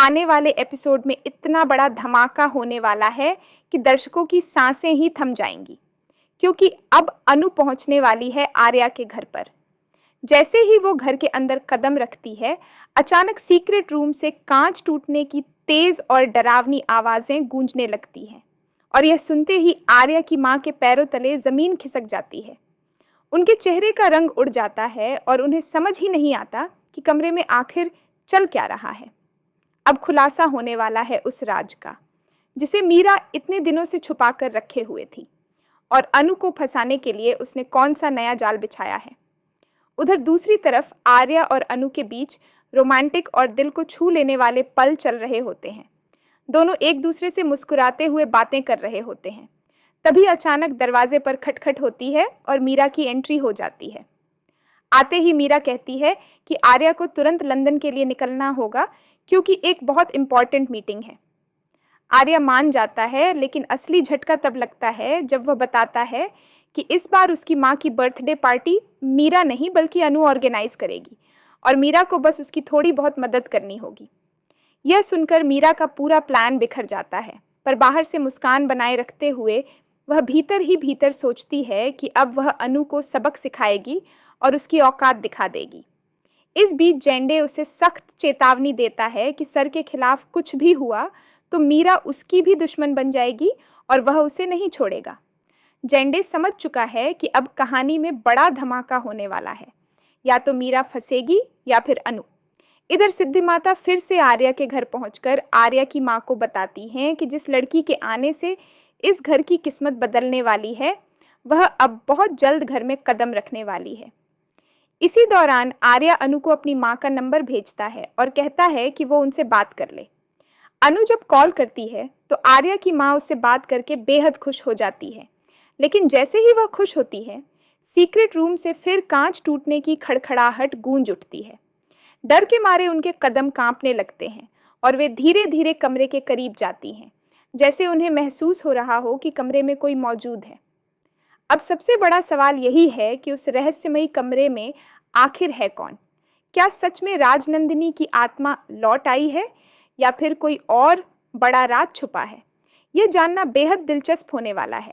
आने वाले एपिसोड में इतना बड़ा धमाका होने वाला है कि दर्शकों की सांसें ही थम जाएंगी, क्योंकि अब अनु पहुंचने वाली है आर्या के घर पर। जैसे ही वो घर के अंदर कदम रखती है, अचानक सीक्रेट रूम से कांच टूटने की तेज और डरावनी आवाजें गूंजने लगती हैं और यह सुनते ही आर्या की मां के पैरों तले जमीन खिसक जाती है। उनके चेहरे का रंग उड़ जाता है और उन्हें समझ ही नहीं आता कि कमरे में आखिर चल क्या रहा है। अब खुलासा होने वाला है उस राज का, जिसे मीरा इतने दिनों से छुपा कर रखे हुए थी, और अनु को फंसाने के लिए उसने कौन सा नया जाल बिछाया है। उधर दूसरी तरफ आर्या और अनु के बीच रोमांटिक और दिल को छू लेने वाले पल चल रहे होते हैं। दोनों एक दूसरे से मुस्कुराते हुए बातें कर रहे होते हैं। तभी अचानक दरवाजे पर खटखट होती है और मीरा की एंट्री हो जाती है। आते ही मीरा कहती है कि आर्या को तुरंत लंदन के लिए निकलना होगा, क्योंकि एक बहुत इंपॉर्टेंट मीटिंग है। आर्या मान जाता है, लेकिन असली झटका तब लगता है जब वह बताता है कि इस बार उसकी माँ की बर्थडे पार्टी मीरा नहीं बल्कि अनु ऑर्गेनाइज करेगी और मीरा को बस उसकी थोड़ी बहुत मदद करनी होगी। यह सुनकर मीरा का पूरा प्लान बिखर जाता है, पर बाहर से मुस्कान बनाए रखते हुए वह भीतर ही भीतर सोचती है कि अब वह अनु को सबक सिखाएगी और उसकी औकात दिखा देगी। इस बीच जेंडे उसे सख्त चेतावनी देता है कि सर के खिलाफ कुछ भी हुआ तो मीरा उसकी भी दुश्मन बन जाएगी और वह उसे नहीं छोड़ेगा। जेंडे समझ चुका है कि अब कहानी में बड़ा धमाका होने वाला है, या तो मीरा फंसेगी या फिर अनु। इधर सिद्धि माता फिर से आर्या के घर पहुंचकर आर्या की माँ को बताती हैं कि जिस लड़की के आने से इस घर की किस्मत बदलने वाली है, वह अब बहुत जल्द घर में कदम रखने वाली है। इसी दौरान आर्या अनु को अपनी माँ का नंबर भेजता है और कहता है कि वो उनसे बात कर ले। अनु जब कॉल करती है तो आर्या की माँ उससे बात करके बेहद खुश हो जाती है, लेकिन जैसे ही वह खुश होती है, सीक्रेट रूम से फिर कांच टूटने की खड़खड़ाहट गूंज उठती है। डर के मारे उनके कदम कांपने लगते हैं और वे धीरे धीरे कमरे के करीब जाती हैं, जैसे उन्हें महसूस हो रहा हो कि कमरे में कोई मौजूद है। अब सबसे बड़ा सवाल यही है कि उस रहस्यमयी कमरे में आखिर है कौन? क्या सच में राजनंदिनी की आत्मा लौट आई है या फिर कोई और बड़ा राज छुपा है? यह जानना बेहद दिलचस्प होने वाला है।